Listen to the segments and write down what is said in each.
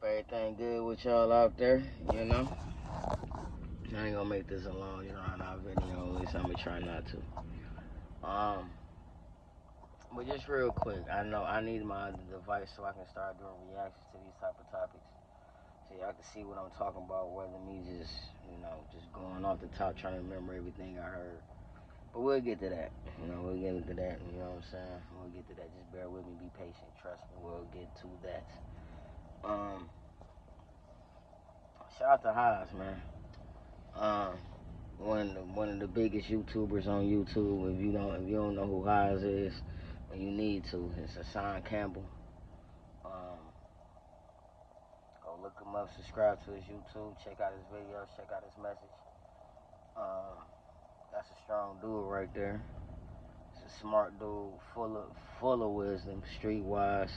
Everything good with y'all out there, you know? I ain't gonna make this a long drawn out video, at least I'm gonna try not to. Um, but just real quick, I know I need my other device so I can start doing reactions to these type of topics. So y'all can see what I'm talking about, rather me just, just going off the top trying to remember everything I heard. But we'll get to that. We'll get to that, you know what I'm saying? We'll get to that. Just bear with me, be patient, trust me, we'll get to that. Shout out to Haas, man. Um, one of the biggest YouTubers on YouTube. If you don't know who Haas is, then you need to. It's Hassan Campbell. Um, Go look him up, subscribe to his YouTube, check out his videos, check out his message. That's a strong dude right there. He's a smart dude, full of wisdom, street wise,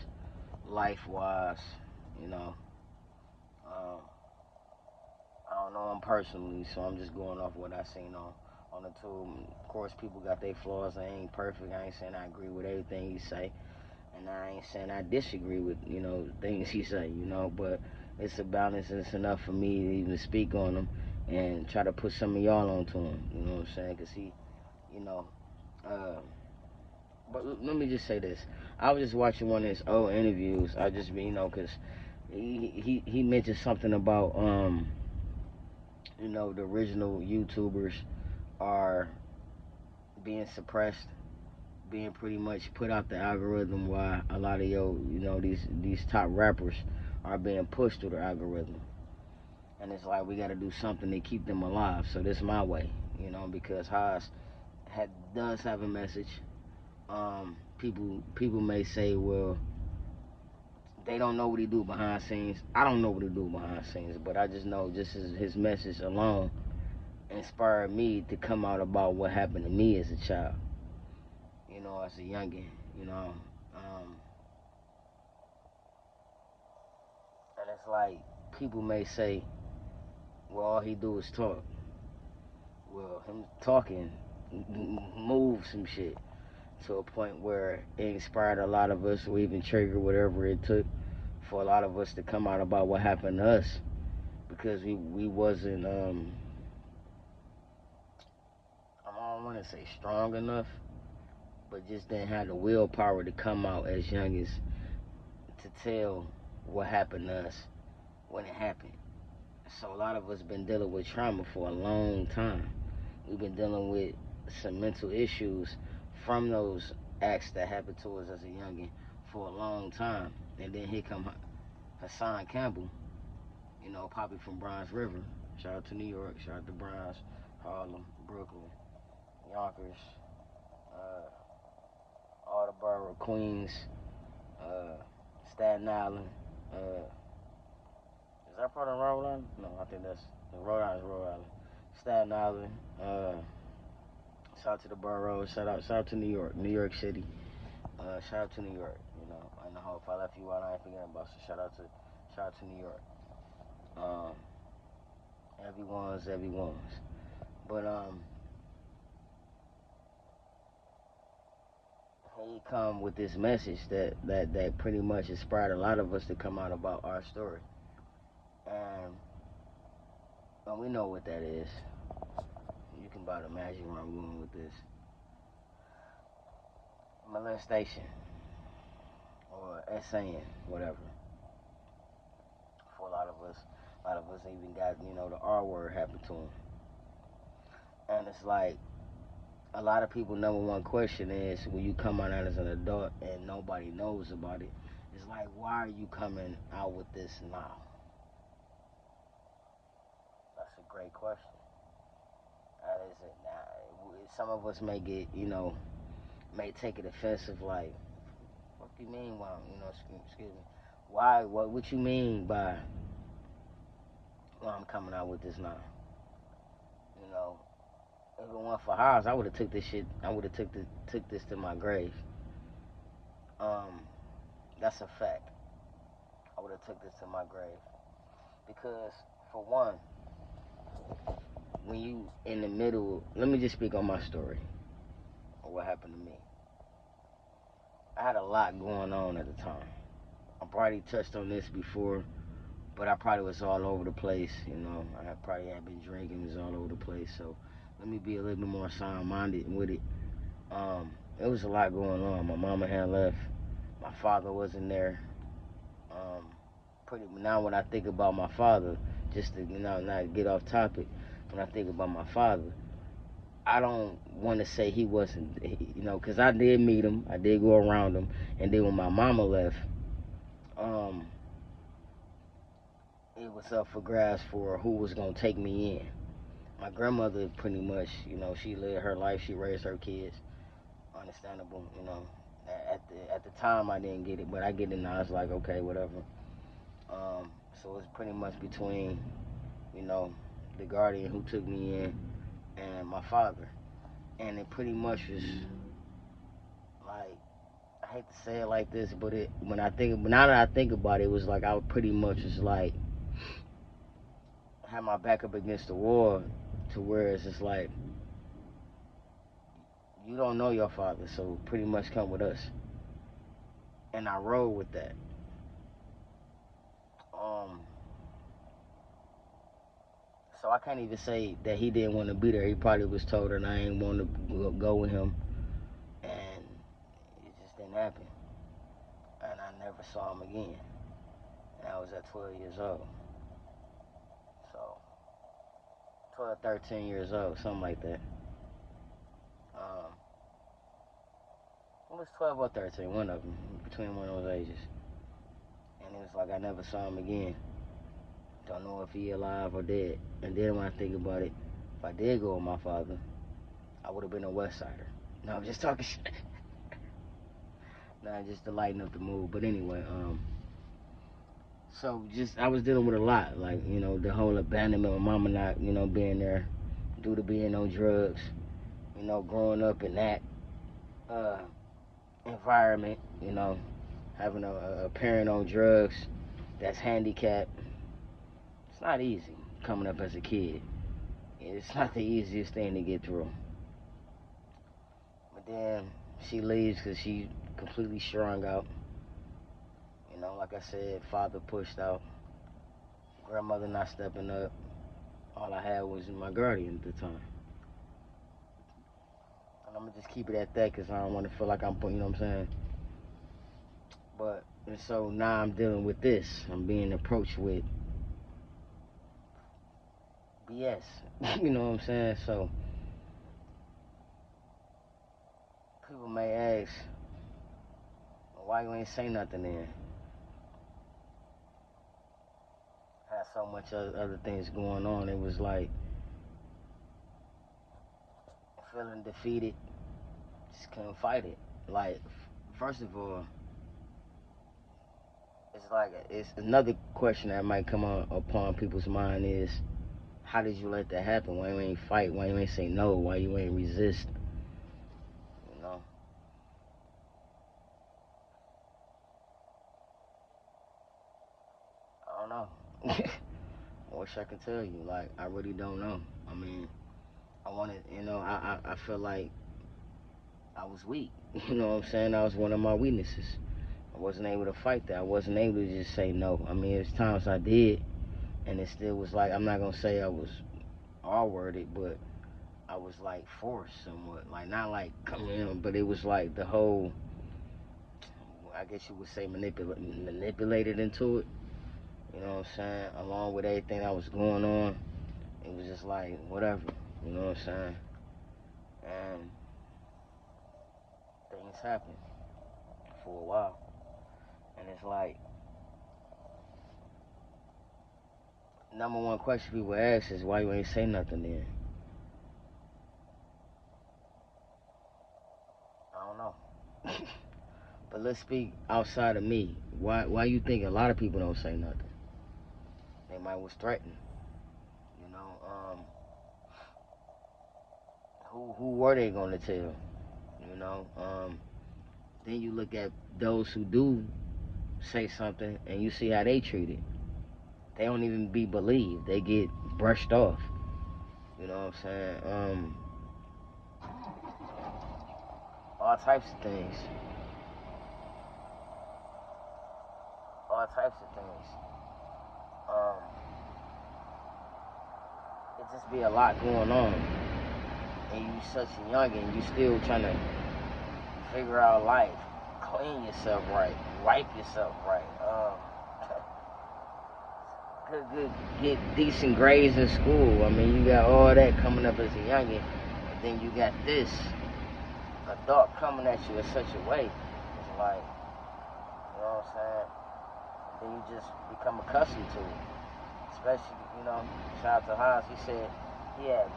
life wise. You know. Um, I don't know him personally, so I'm just going off what I seen on the tube. Of course, people got their flaws. They ain't perfect. I ain't saying I agree with everything he say, and I ain't saying I disagree with things he say. But it's a balance, and it's enough for me to even speak on him and try to put some of y'all onto him. You know what I'm saying? Cause he, you know. But let me just say this. I was just watching one of his old interviews. I just, cause he mentioned something about the original YouTubers are being suppressed, being pretty much put out the algorithm, while a lot of these top rappers are being pushed through the algorithm. And it's like we got to do something to keep them alive. So this is my way, because Haas does have a message. People may say, well, they don't know what he do behind scenes. I don't know what he do behind scenes, but I just know just his message alone inspired me to come out about what happened to me as a child, as a youngin, and it's like people may say, well, all he do is talk. Well, him talking moves some shit to a point where it inspired a lot of us, or even triggered whatever it took for a lot of us to come out about what happened to us, because we wasn't I don't want to say strong enough, but just didn't have the willpower to come out as young as to tell what happened to us when it happened. So a lot of us been dealing with trauma for a long time. We've been dealing with some mental issues from those acts that happened to us as a youngin for a long time. And then here come Hassan Campbell, Poppy from Bronx River. Shout out to New York, shout out to Bronx, Harlem, Brooklyn, Yonkers, all the borough, Queens, uh, Staten Island. Is that part of Rhode Island? No, I think that's Rhode Island. Rhode Island, Staten Island. Shout out to the borough. Shout out to New York, New York City. Shout out to New York. And I hope if I left you out, I ain't forgetting about. So shout out to New York. Um, everyone's. But he come with this message that pretty much inspired a lot of us to come out about our story. And we know what that is. You can about imagine where I'm going with this. Molestation or essaying, whatever. For a lot of us even got, the R word happened to them. And it's like, a lot of people number one question is, when you come out as an adult and nobody knows about it, it's like, why are you coming out with this now? That's a great question. That is it. Now, some of us may get, may take it offensive, like, what do you mean, why, excuse me, why, what you mean by, why I'm coming out with this now? If it weren't for Hobbs, I would have took this shit. I would have took this to my grave. Um, that's a fact. I would have took this to my grave because, for one, when you in the middle, let me just speak on my story or what happened to me. I had a lot going on at the time. I've already touched on this before but I probably was all over the place. You know, I probably had been drinking, was all over the place. So let me be a little bit more sound-minded with it. It was a lot going on. My mama had left. My father wasn't there. Um, Pretty now when I think about my father, just to not get off topic, when I think about my father, I don't want to say he wasn't, because I did meet him, I did go around him, and then when my mama left, um, it was up for grabs for who was gonna take me in. My grandmother pretty much, she lived her life, she raised her kids, understandable, At the time I didn't get it, but I get it now. It's like okay, whatever. So it's pretty much between, you know, the guardian who took me in and my father, and it pretty much was like, I hate to say it like this, but now that I think about it, it was like I pretty much was like had my back up against the wall, to where it's just like you don't know your father, so pretty much come with us, and I roll with that. Um, so I can't even say that he didn't want to be there. He probably was told that I ain't want to go with him, and it just didn't happen. And I never saw him again. And I was at 12 years old. So 12, 13 years old, something like that. Um, it was 12 or 13, one of them, between one of those ages. And it was like I never saw him again. Don't know if he alive or dead. And then when I think about it, if I did go with my father, I would have been a West Sider. No, I'm just talking shit. Nah, just to lighten up the mood. But anyway, so just I was dealing with a lot, like the whole abandonment, my mama not being there due to being on drugs, growing up in that uh, environment, having a parent on drugs that's handicapped. It's not easy coming up as a kid. It's not the easiest thing to get through. But then she leaves because she completely strung out. Like I said, father pushed out, grandmother not stepping up. All I had was my guardian at the time. And I'm gonna just keep it at that because I don't want to feel like I'm putting, what I'm saying? But, and so now I'm dealing with this. I'm being approached with BS. You know what I'm saying? So, people may ask, well, why you ain't say nothing then? Had so much other things going on. It was like feeling defeated. Just couldn't fight it. Like, first of all, it's another question that might come upon people's mind is, how did you let that happen? Why you ain't fight? Why you ain't say no? Why you ain't resist? You know? I don't know. I wish I could tell you. Like, I really don't know. I mean, I wanted, I feel like I was weak. You know what I'm saying? That was one of my weaknesses. I wasn't able to fight that. I wasn't able to just say no. I mean, there's times I did, and it still was like, I'm not going to say I was all worded, but I was like forced somewhat. Like, not like coming in, but it was like the whole, I guess you would say, manipulated into it. You know what I'm saying? Along with everything that was going on, it was just like, whatever. You know what I'm saying? And things happened for a while. And it's like, number one question people ask is, why you ain't say nothing then? I don't know. But let's speak outside of me. Why you think a lot of people don't say nothing? They might was threatened. You know, who were they gonna tell? You know, then you look at those who do say something and you see how they treated. They don't even be believed. They get brushed off. You know what I'm saying? All types of things. All types of things. Um, it just be a lot going on, and you such a youngin', you still trying to figure out life, clean yourself right, wipe yourself right, get decent grades in school. I mean, you got all that coming up as a youngin', and then you got this adult coming at you in such a way. It's like, you know what I'm saying? Then you just become accustomed to it. Especially, shout out to Haas. He said he had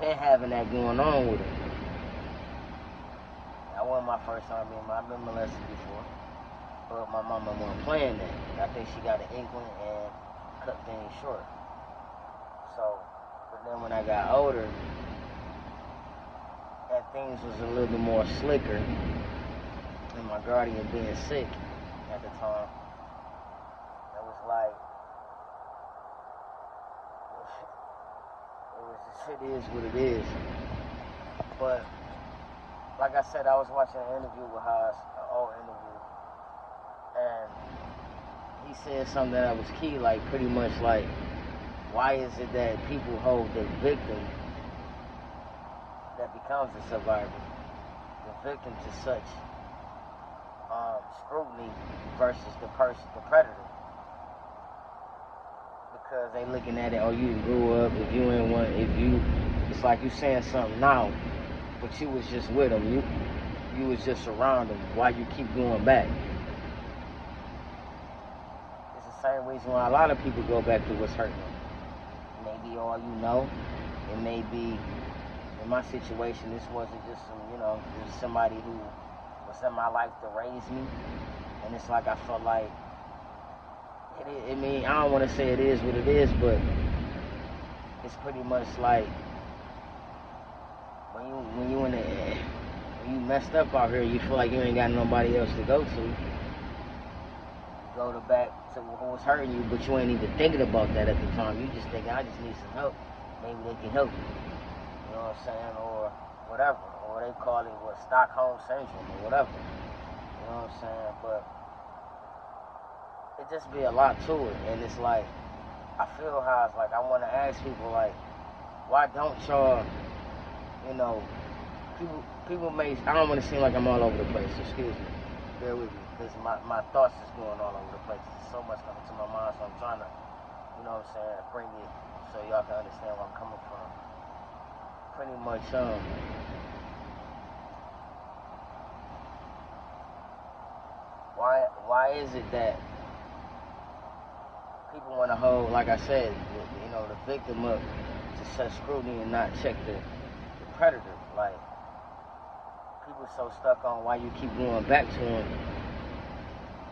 been having that going on with him. That wasn't my first time I've been molested before. But my mama wasn't playing that. I think she got an inkling and cut things short. So, but then when I got older, and things was a little bit more slicker, and my guardian being sick at the time, it was like, it is what it is. But like I said, I was watching an interview with Haas, an old interview, and he said something that was key, like pretty much like, why is it that people hold the victim that becomes a survivor, the victim to such scrutiny versus the person, the predator? Because they looking at it, oh, you grew up, if you ain't one, it's like you saying something now, but you was just with them, you was just around them, why you keep going back? It's the same reason why a lot of people go back to what's hurting them. It may be all you know, it may be, in my situation, this wasn't just this was somebody who was in my life to raise me, and it's like I felt like, I mean, I don't want to say it is what it is, but it's pretty much like when you messed up out here, you feel like you ain't got nobody else to go to. You go back to who was hurting you, but you ain't even thinking about that at the time. You just thinking, I just need some help. Maybe they can help me. You know what I'm saying? Or whatever. Or they call it Stockholm Syndrome or whatever. You know what I'm saying? But it just be a lot to it, and it's like, I feel how it's like, I want to ask people, like, why don't y'all, people may, I don't want to seem like I'm all over the place, excuse me, bear with me, because my thoughts is going all over the place. There's so much coming to my mind, so I'm trying to, bring it so y'all can understand where I'm coming from. Pretty much, why is it that people want to hold, like I said, the victim up to such scrutiny and not check the predator? Like, people so stuck on why you keep going back to them.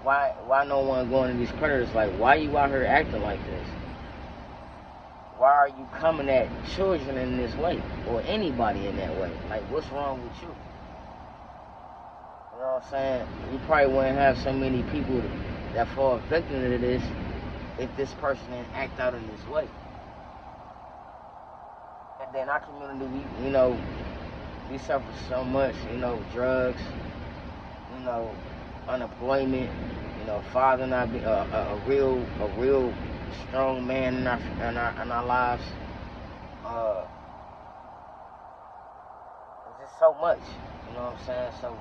Why no one going to these predators? Like, why you out here acting like this? Why are you coming at children in this way, or anybody in that way? Like, what's wrong with you? You know what I'm saying? You probably wouldn't have so many people that fall victim to this if this person didn't act out in this way. And then our community, we suffer so much, drugs, unemployment, father not be a real strong man in our lives. It's just so much, you know what I'm saying? So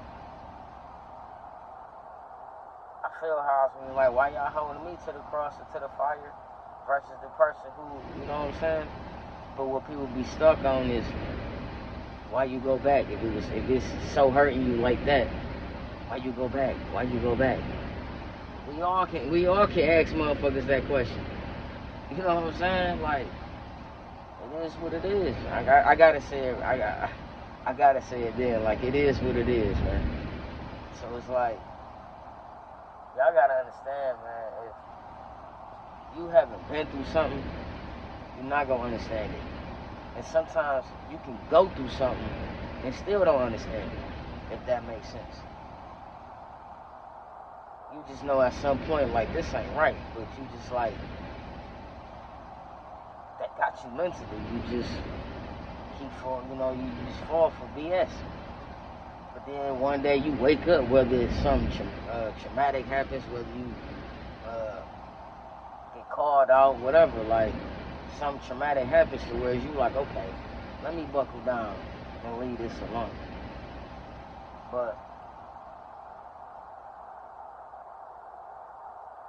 I feel how I mean, like, why y'all holding me to the cross or to the fire versus the person who, you know what I'm saying? But what people be stuck on is, why you go back? If it's so hurting you like that, why you go back? Why you go back? We all can ask motherfuckers that question. You know what I'm saying? Like, it is what it is. I gotta say it. I gotta say it then. Like, it is what it is, man. So it's like, y'all gotta understand, man. If you haven't been through something, you're not gonna understand it. And sometimes you can go through something and still don't understand it, if that makes sense. You just know at some point, like, this ain't right, but you just like, that got you mentally. You just keep falling, you just fall for BS. But then one day you wake up, whether it's something traumatic happens, whether you get get called out, whatever, like some traumatic happens to where you like, okay, let me buckle down and leave this alone. But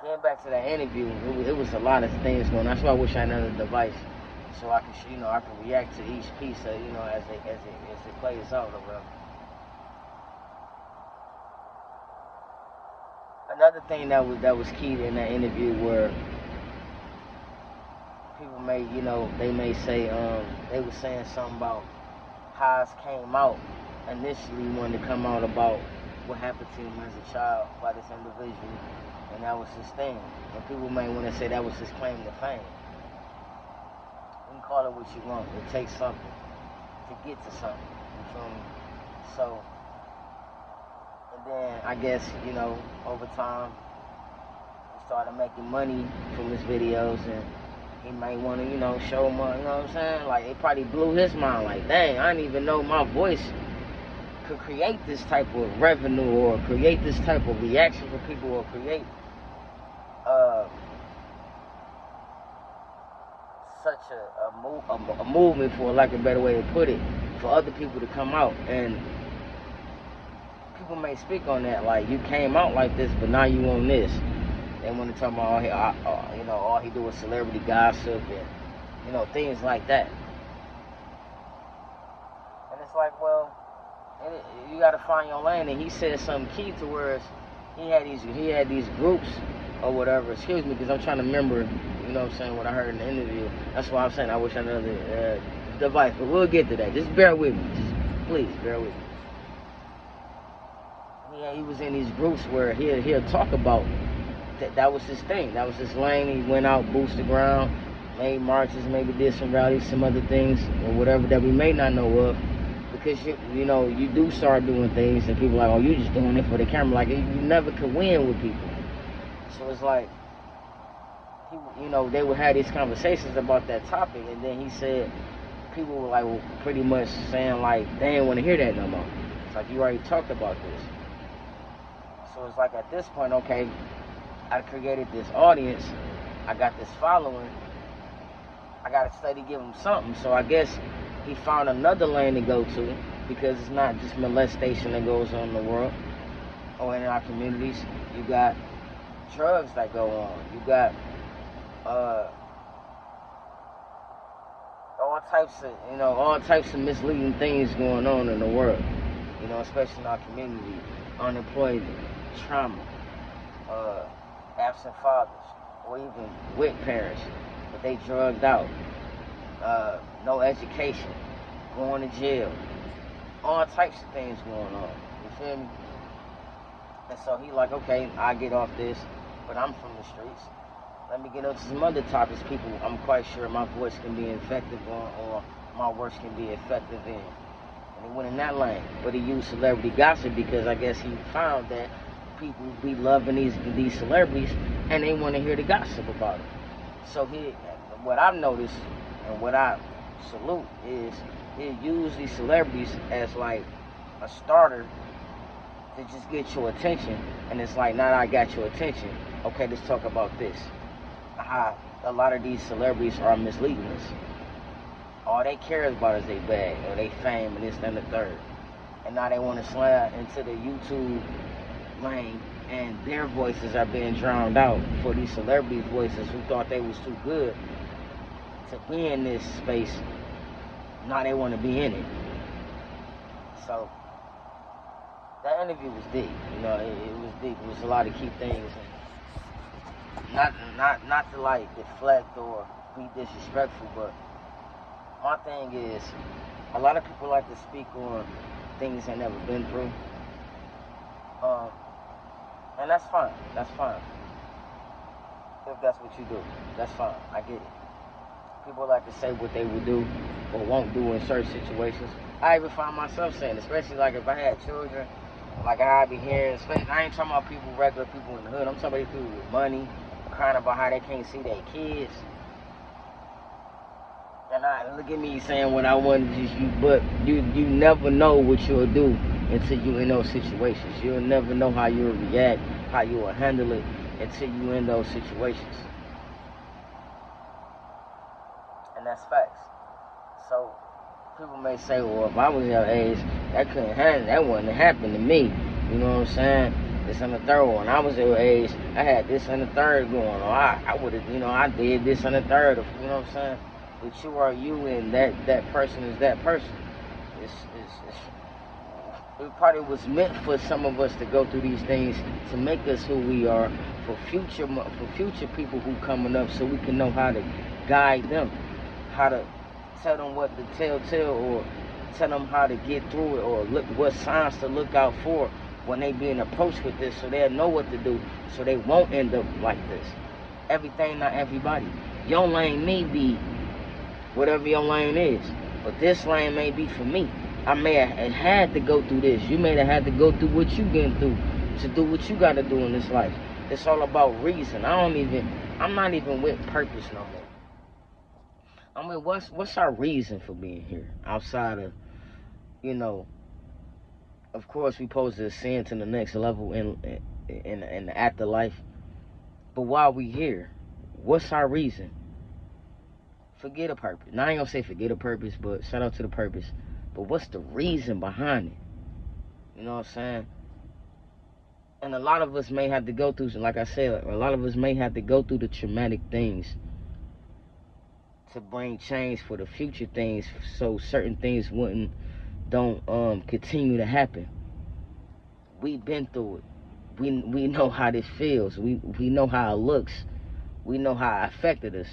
getting back to that interview, it was a lot of things going on. That's why I wish I had another device so I can, I can react to each piece, as it plays out or whatever. Another thing that was key in that interview where people they may say they were saying something about how it came out. Initially wanted to come out about what happened to him as a child by this individual, and that was his thing. And people may want to say that was his claim to fame. You can call it what you want. It takes something to get to something. You feel me? So, and then I guess, over time, he started making money from his videos, and he might want to, show him, you know what I'm saying? Like, it probably blew his mind, like, dang, I didn't even know my voice could create this type of revenue or create this type of reaction for people or create such a movement, for lack of a better way to put it, for other people to come out. And people may speak on that, like, you came out like this, but now you on this. They want to talk about all he do is celebrity gossip and things like that. And it's like, well, you got to find your lane. And he said something key to where he had these groups or whatever. Excuse me, because I'm trying to remember, what I'm saying, what I heard in the interview. That's why I'm saying I wish I had another device, but we'll get to that. Just bear with me. Just please bear with me. Yeah, he was in these groups where he'll talk about that was his thing. That was his lane. He went out, boosted the ground, made marches, maybe did some rallies, some other things, or whatever that we may not know of. Because you do start doing things, and people are like, oh, you just doing it for the camera. Like, you never could win with people. So it's like, they would have these conversations about that topic, and then he said, people were like, well, pretty much saying like, they didn't want to hear that no more. It's like, you already talked about this. So it's like, at this point, okay, I created this audience, I got this following, I got to study, give them something. So I guess he found another lane to go to, because it's not just molestation that goes on in the world or in our communities. You got drugs that go on. You got all types of misleading things going on in the world. Especially in our community. Unemployment, trauma, absent fathers, or even with parents, but they drugged out. No education, going to jail, all types of things going on. You feel me? And so he like, okay, I get off this, but I'm from the streets. Let me get up to some other topics people I'm quite sure my voice can be effective on, or my works can be effective in. And he went in that lane, but he used celebrity gossip because I guess he found that people be loving these celebrities and they want to hear the gossip about it. So what I've noticed and what I salute is he use these celebrities as like a starter to just get your attention. And it's like, now that I got your attention, okay, let's talk about this. How a lot of these celebrities are misleading us. All they care about is their bag or their fame and this and the third. And now they want to slide into the YouTube lane, and their voices are being drowned out for these celebrity voices who thought they was too good to be in this space. Now they want to be in it. So that interview was deep. It was deep. It was a lot of key things. Not to like deflect or be disrespectful, but my thing is, a lot of people like to speak on things they never been through. And that's fine. That's fine. If that's what you do, that's fine. I get it. People like to say what they would do or won't do in certain situations. I even find myself saying, especially like if I had children, like I be hearing, I ain't talking about people, regular people in the hood. I'm talking about people with money, crying about how they can't see their kids. And look at me saying what I want to just you, but you never know what you'll do until you in those situations. You'll never know how you'll react, how you'll handle it until you in those situations. that's facts. So people may say, well, if I was your age, that couldn't happen. That wouldn't have happened to me. You know what I'm saying? This and the third one. I was your age. I had this and the third going. Or I would have, I did this and the third. You know what I'm saying? But you are you, and that person is that person. It probably was meant for some of us to go through these things to make us who we are for future people who coming up, so we can know how to guide them, how to tell them what to tell, or tell them how to get through it, or look what signs to look out for when they being approached with this, so they'll know what to do, so they won't end up like this. Everything, not everybody. Your lane may be whatever your lane is, but this lane may be for me. I may have had to go through this. You may have had to go through what you getting through to do what you got to do in this life. It's all about reason. I'm not even with purpose no more. I mean, what's our reason for being here? Outside of, of course we supposed to ascend to the next level in the afterlife. But while we here, what's our reason? Forget a purpose. Now I ain't gonna say forget a purpose, but shout out to the purpose. But what's the reason behind it? You know what I'm saying? And a lot of us may have to go through, like I said, a lot of us may have to go through the traumatic things to bring change for the future things, so certain things don't continue to happen. We've been through it. We know how this feels. We know how it looks. We know how it affected us.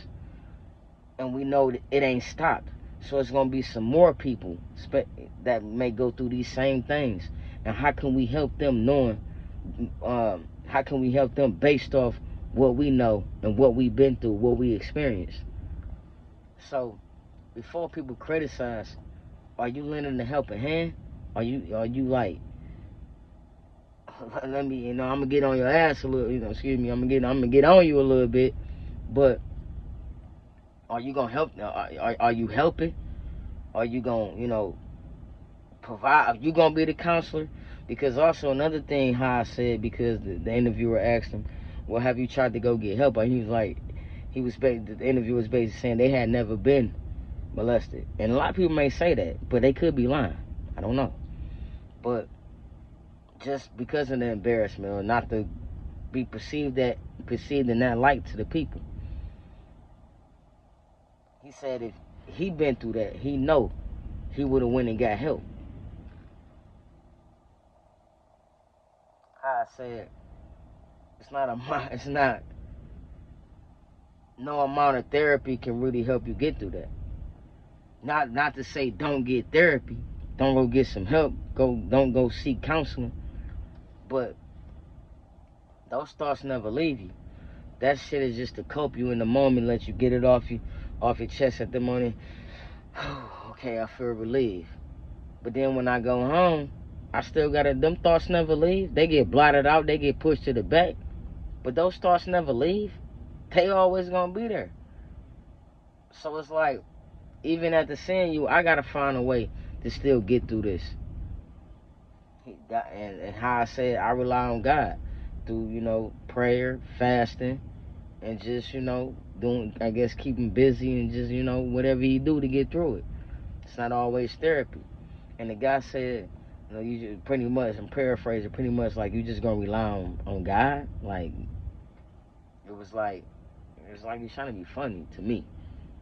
And we know that it ain't stopped. So it's going to be some more people that may go through these same things. And how can we help them how can we help them based off what we know and what we've been through, what we experienced? So before people criticize, are you lending a helping hand? Are you like, let me, I'm going to get on your ass a little, excuse me, I'm going to get on you a little bit, but are you going to help? Are you helping? Are you going to, provide? Are you going to be the counselor? Because also another thing, how I said, because the interviewer asked him, well, have you tried to go get help? And he was like, the interviewer was basically saying they had never been molested. And a lot of people may say that, but they could be lying. I don't know. But just because of the embarrassment, or not to be perceived in that light to the people, he said if he been through that, he know he would have went and got help. I said, it's not no amount of therapy can really help you get through that. Not to say don't get therapy, don't go get some help, don't go seek counseling, but those thoughts never leave you. That shit is just to cope you in the moment, let you get it off your chest at the morning. Okay, I feel relieved. But then when I go home, I still gotta, them thoughts never leave. They get blotted out, they get pushed to the back. But those thoughts never leave. They always gonna be there. So it's like, even after seeing you, I gotta find a way to still get through this. And how I said, I rely on God through, prayer, fasting, and just, doing, I guess, keeping busy, and just, whatever you do to get through it. It's not always therapy. And the guy said, you just pretty much, I'm paraphrasing, pretty much like you just gonna rely on God. Like, it was like he's trying to be funny to me.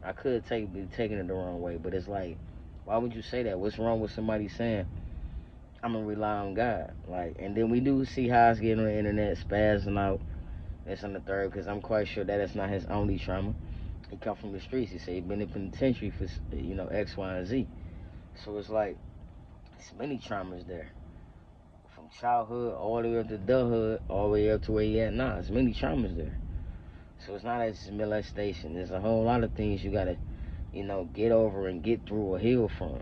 I could be taking it the wrong way, but it's like, why would you say that? What's wrong with somebody saying, I'm gonna rely on God? Like, and then we do see how it's getting on the internet, spazzing out, this and the third, because I'm quite sure that it's not his only trauma. He come from the streets. He said he been in penitentiary for, X, Y, and Z. So it's like, it's many traumas there. From childhood all the way up to adulthood, all the way up to where he at now. There's many traumas there. So it's not just molestation. There's a whole lot of things you gotta, get over and get through or heal from.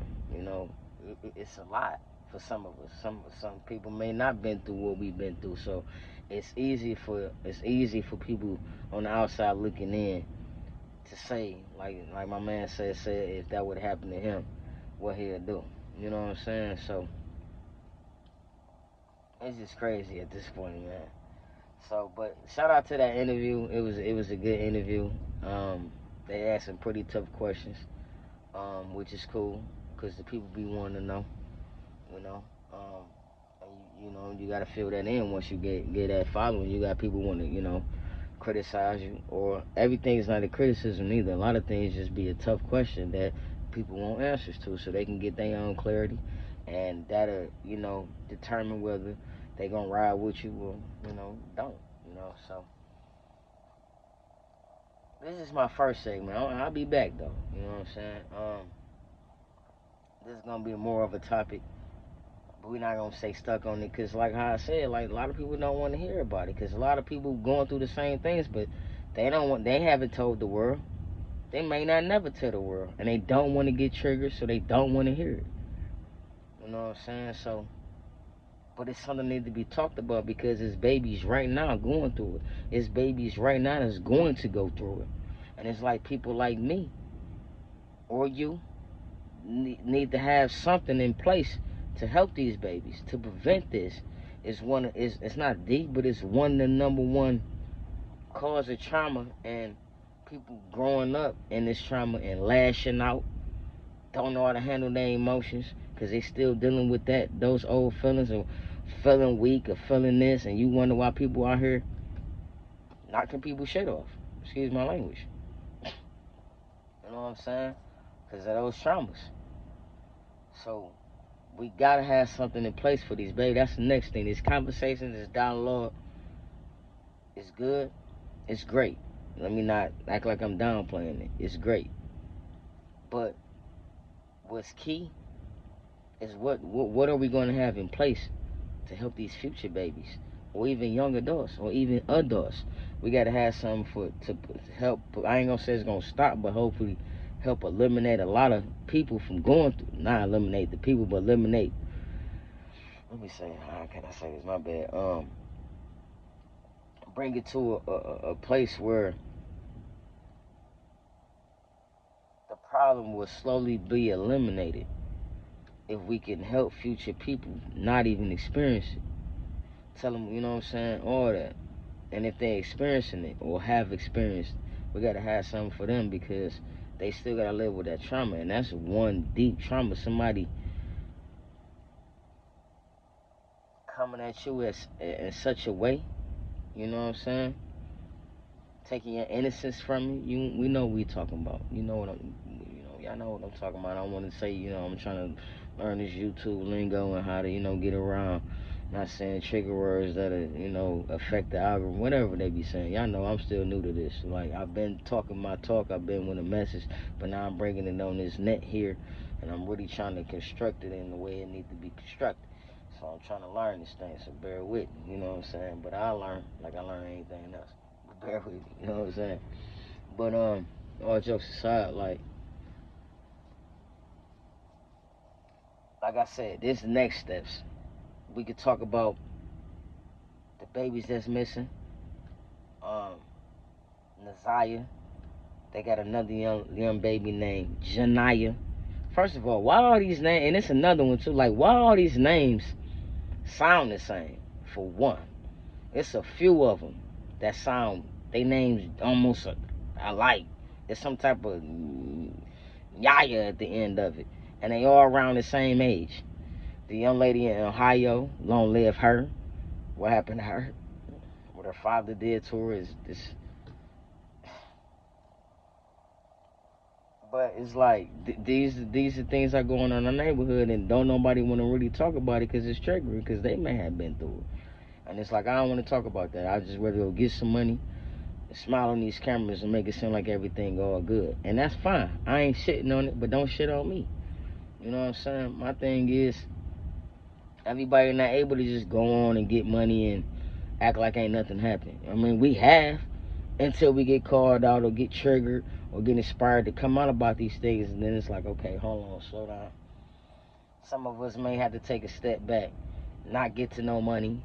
It's a lot for some of us. Some people may not been through what we've been through. So it's easy for people on the outside looking in to say, like my man said if that would happen to him, what he'll do. You know what I'm saying? So it's just crazy at this point, man. So, but shout out to that interview. It was a good interview. They asking pretty tough questions, which is cool, cause the people be wanting to know, you know. And you know, you gotta fill that in once you get that following. You got people want to, you know, criticize you, or everything's not a criticism either. A lot of things just be a tough question that people want answers to, so they can get their own clarity, and that'll, you know, determine whether they gonna ride with you or, you know, don't. You know, so this is my first segment. I'll be back though. You know what I'm saying? This is gonna be more of a topic, but we're not gonna stay stuck on it, because like how I said, like a lot of people don't want to hear about it, because a lot of people going through the same things, but they haven't told the world. They may not never tell the world, and they don't want to get triggered, so they don't want to hear it. You know what I'm saying? So, but it's something that need to be talked about, because it's babies right now going through it. It's babies right now that's going to go through it, and it's like people like me or you need to have something in place to help these babies to prevent this. It's not deep, but it's one the number one cause of trauma, and people growing up in this trauma and lashing out, don't know how to handle their emotions, because they still dealing with those old feelings of feeling weak or feeling this, and you wonder why people out here knocking people's shit off. Excuse my language. You know what I'm saying? Because of those traumas. So we gotta have something in place for these babies. That's the next thing. These conversations, this dialogue is good. It's great. Let me not act like I'm downplaying it. It's great. But what's key is what are we going to have in place to help these future babies, or even young adults, or even adults. We got to have something to help. I ain't gonna say it's gonna stop, but hopefully help eliminate a lot of people from going through. Not eliminate the people, but eliminate. Let me say, how can I say this? My bad. Bring it to a place where the problem will slowly be eliminated if we can help future people not even experience it. Tell them, you know what I'm saying, all that. And if they experiencing it or have experienced, we gotta have something for them, because they still gotta live with that trauma, and that's one deep trauma. Somebody coming at you in such a way, you know what I'm saying, taking your innocence from you. We know what we talking about. You know what y'all know what I'm talking about. I don't want to say, you know, I'm trying to learn this YouTube lingo and how to, you know, get around. Not saying trigger words that you know, affect the algorithm, whatever they be saying. Y'all know I'm still new to this. Like, I've been talking my talk, I've been with a message, but now I'm bringing it on this net here, and I'm really trying to construct it in the way it needs to be constructed. So I'm trying to learn this thing, so bear with me, you know what I'm saying? But I learn like I learn anything else. But bear with me, you know what I'm saying? But all jokes aside, like I said, this next steps. We could talk about the babies that's missing. Um, Nazaya. They got another young baby named Janaya. First of all, why all these names? And it's another one too. Like, why all these names sound the same? For one, it's a few of them that sound. They names almost alike. It's some type of Yaya at the end of it, and they all around the same age. The young lady in Ohio, long live her. What happened to her? What her father did to her is this. But it's like these are things that are going on in the neighborhood, and don't nobody want to really talk about it, because it's triggering, because they may have been through it. And it's like, I don't want to talk about that. I just rather go get some money, smile on these cameras, and make it seem like everything all good. And that's fine. I ain't shitting on it, but don't shit on me. You know what I'm saying? My thing is, everybody not able to just go on and get money and act like ain't nothing happened. I mean, we have, until we get called out or get triggered or get inspired to come out about these things, and then it's like, okay, hold on, slow down. Some of us may have to take a step back, not get to no money,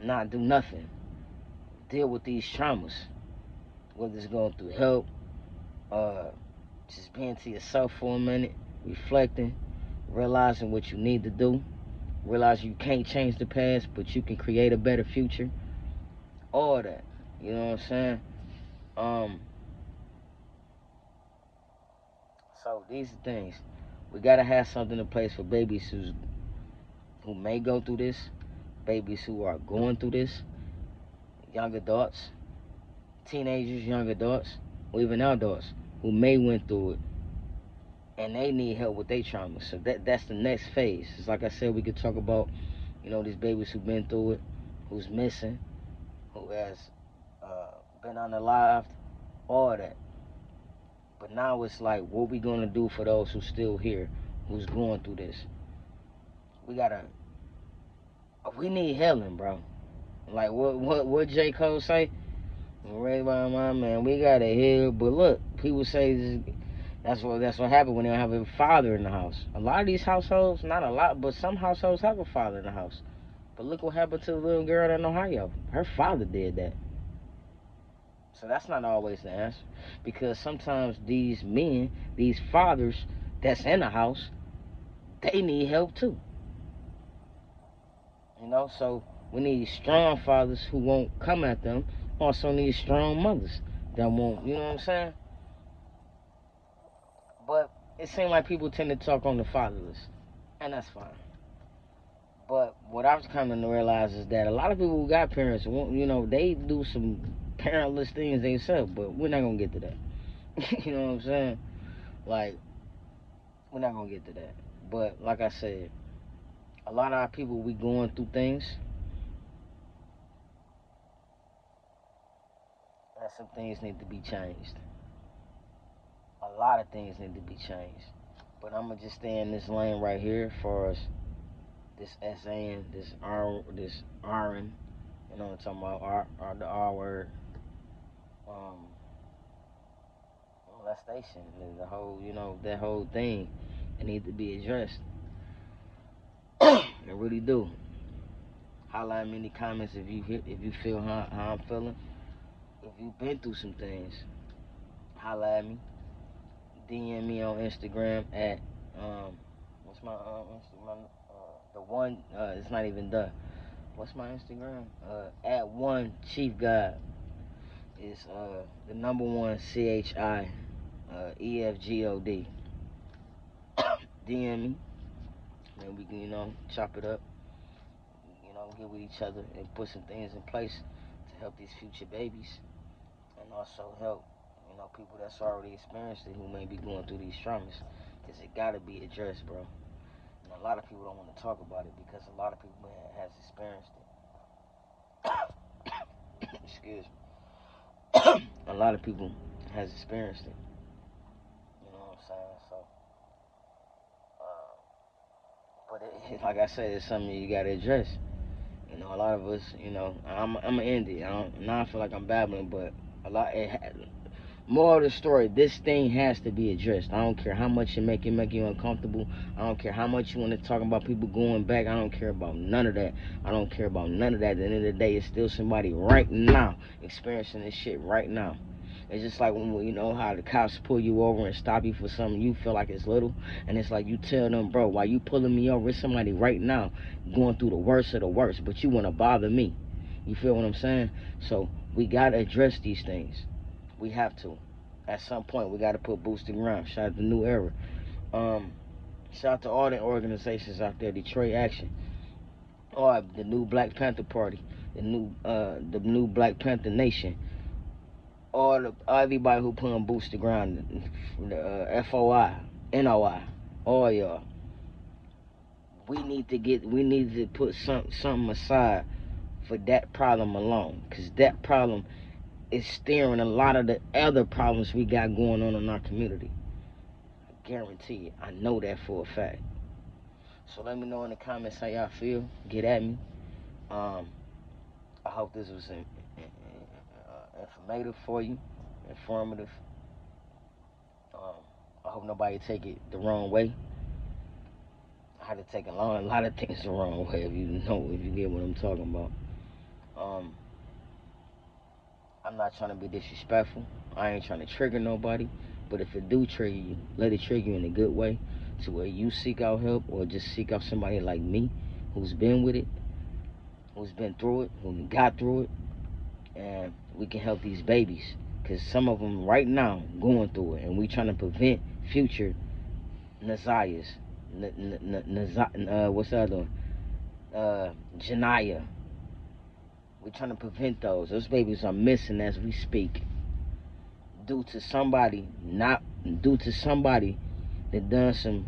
not do nothing, deal with these traumas, whether it's going through help, uh, just being to yourself for a minute, reflecting, realizing what you need to do, realize you can't change the past, but you can create a better future, all that, you know what I'm saying? Um, So these are things. We gotta have something in place for babies who may go through this, babies who are going through this, young adults, teenagers, young adults, or even adults who may went through it and they need help with their trauma. So that's the next phase. It's like I said, we could talk about, these babies who've been through it, who's missing, who has been unalived, all that. But now it's like, what we gonna do for those who's still here, who's going through this? We need healing, bro. Like what J. Cole say? Right by my man, we gotta heal. But look, people say that's what happened when they don't have a father in the house. A lot of these households, not a lot, but some households have a father in the house. But look what happened to the little girl in Ohio. Her father did that. So that's not always the answer. Because sometimes these men, these fathers that's in the house, they need help too. So we need strong fathers who won't come at them. Also need strong mothers that won't, you know what I'm saying? But it seems like people tend to talk on the fatherless. And that's fine. But what I was coming to realize is that a lot of people who got parents, they do some parentless things themselves, but we're not going to get to that. You know what I'm saying? Like, we're not going to get to that. But like I said, a lot of our people, we going through things. And some things need to be changed. A lot of things need to be changed. But I'm going to just stay in this lane right here for us. This SAN, this RN, you know what I'm talking about, the R word, molestation, the whole, that whole thing, it needs to be addressed. It really do. Highlight me in the comments if you feel how I'm feeling. If you've been through some things, holla at me. DM me on Instagram at what's my Instagram? The one it's not even done. What's my Instagram? At one Chief God is the number one CHI EFGOD. DM me, and we can chop it up. Get with each other and put some things in place to help these future babies, and also help people that's already experienced it who may be going through these traumas, because it gotta be addressed, bro. And a lot of people don't want to talk about it because a lot of people has experienced it. Excuse me. A lot of people has experienced it. You know what I'm saying? So, but like I said, it's something you gotta address. A lot of us, I'm an indie. Now I feel like I'm babbling, but more of the story, this thing has to be addressed. I don't care how much it make you uncomfortable. I don't care how much you want to talk about people going back. I don't care about none of that. I don't care about none of that. At the end of the day, it's still somebody right now experiencing this shit right now. It's just like when how the cops pull you over and stop you for something you feel like it's little, and it's like you tell them, bro, why you pulling me over? It's somebody right now going through the worst of the worst, but you want to bother me. You feel what I'm saying? So we gotta address these things. We have to. At some point, we gotta put boots to the ground. Shout out to New Era. Shout out to all the organizations out there, Detroit Action, or the new Black Panther Party, the new Black Panther Nation. All everybody who putting boots to ground, the FOI, NOI, all y'all. We need to put something aside for that problem alone, cause that problem is steering a lot of the other problems we got going on in our community. I guarantee it. I know that for a fact. So let me know in the comments how y'all feel. Get at me. I hope this was informative for you, informative. I hope nobody take it the wrong way. I had to take a lot of things the wrong way, if you get what I'm talking about. I'm not trying to be disrespectful. I ain't trying to trigger nobody. But if it do trigger you, let it trigger you in a good way, to where you seek out help, or just seek out somebody like me who's been with it, who's been through it, who got through it, and we can help these babies. Because some of them right now going through it, and we trying to prevent future Naziahs. What's the other one? Janiyah. We're trying to prevent those. Those babies are missing as we speak. Due to somebody that done some.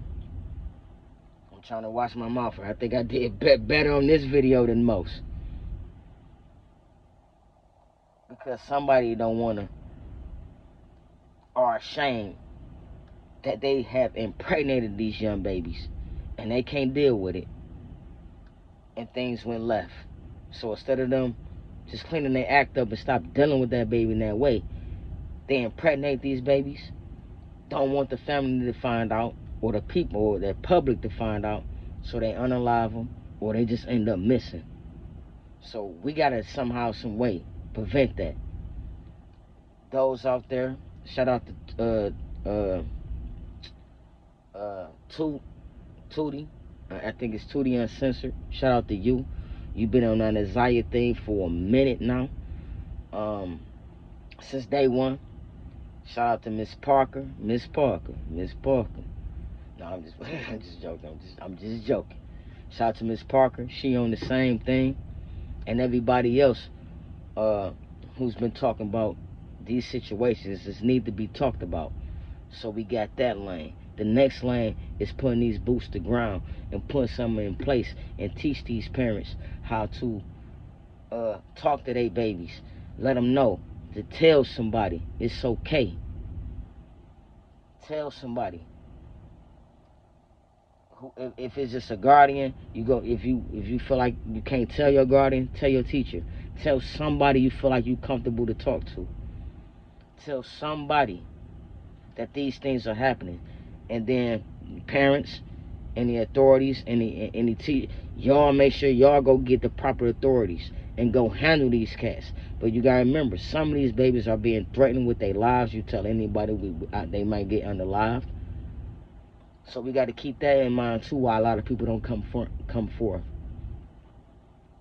I'm trying to watch my mouth. I think I did better on this video than most. Because somebody don't want to, are ashamed that they have impregnated these young babies and they can't deal with it, and things went left. So instead of them just cleaning their act up and stop dealing with that baby in that way, they impregnate these babies, don't want the family to find out, or the people or the public to find out, so they unalive them or they just end up missing. So we gotta somehow, some way prevent that. Those out there, shout out to Tootie. I think it's Tootie Uncensored. Shout out to you. You've been on that Naziah thing for a minute now. Since day one. Shout out to Miss Parker. No, I'm just I'm just joking. I'm just joking. Shout out to Miss Parker. She on the same thing. And everybody else who's been talking about these situations just need to be talked about. So we got that lane. The next lane is putting these boots to ground and putting something in place and teach these parents how to talk to their babies. Let them know to tell somebody it's okay. Tell somebody. If it's just a guardian, you go. If you feel like you can't tell your guardian, tell your teacher. Tell somebody you feel like you're comfortable to talk to. Tell somebody that these things are happening, and then parents and the authorities and the y'all make sure y'all go get the proper authorities and go handle these cats. But you gotta remember, some of these babies are being threatened with their lives. You tell anybody they might get unalived. So we got to keep that in mind too. Why a lot of people don't come forth.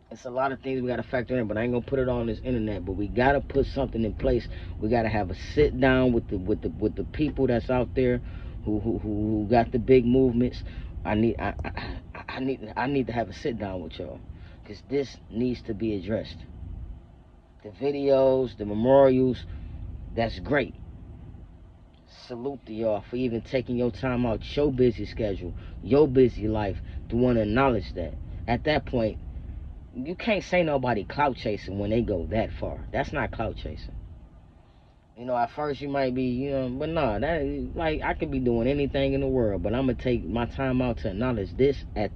It's a lot of things we got to factor in, but I ain't gonna put it on this internet. But we got to put something in place. We got to have a sit down with the people that's out there who got the big movements. I need to have a sit down with y'all, because this needs to be addressed. The videos, the memorials, that's great. Salute to y'all for even taking your time out your busy schedule, your busy life, to want to acknowledge that. At that point, you can't say nobody clout chasing when they go that far. That's not clout chasing. You know, at first you might be, but nah, that, like, I could be doing anything in the world, but I'm gonna take my time out to acknowledge this at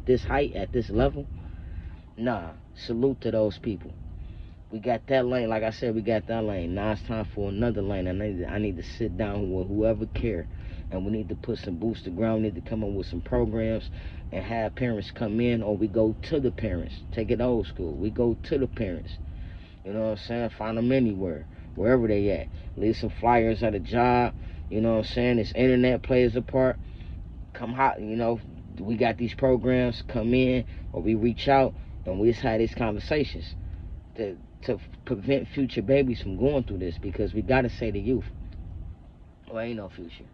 this height, at this level. Nah, salute to those people. We got that lane, like I said, we got that lane. Now it's time for another lane. I need to sit down with whoever care, and we need to put some boots to ground. We need to come up with some programs and have parents come in, or we go to the parents. Take it old school. We go to the parents. You know what I'm saying? Find them anywhere, wherever they at. Leave some flyers at a job. You know what I'm saying? This internet plays a part. Come hot, we got these programs. Come in, or we reach out, and we just have these conversations to prevent future babies from going through this, because we got to say to youth, well, ain't no future.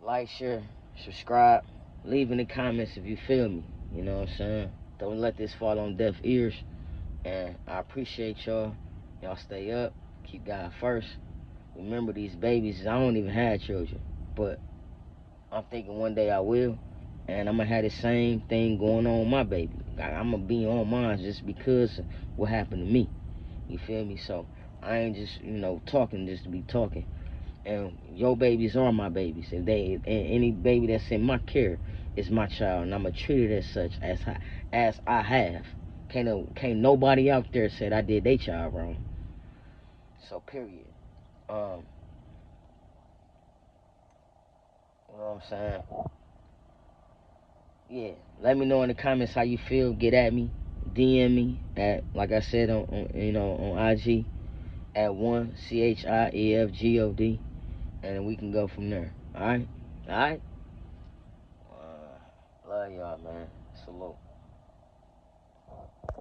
Like, share, subscribe, leave in the comments if you feel me. You know what I'm saying? Don't let this fall on deaf ears. And I appreciate y'all. Y'all stay up. Keep God first. Remember, these babies, I don't even have children, but I'm thinking one day I will. And I'm going to have the same thing going on with my baby. I'm going to be on mine just because of what happened to me. You feel me? So I ain't just, talking just to be talking. And your babies are my babies. And any baby that's in my care is my child. And I'm going to treat it as such, as I have. Can't nobody out there said I did their child wrong. So, period. You know what I'm saying? Yeah, let me know in the comments how you feel. Get at me, DM me at, like I said, on IG at CHIEFGOD, and we can go from there. All right. Love y'all, man. Salute.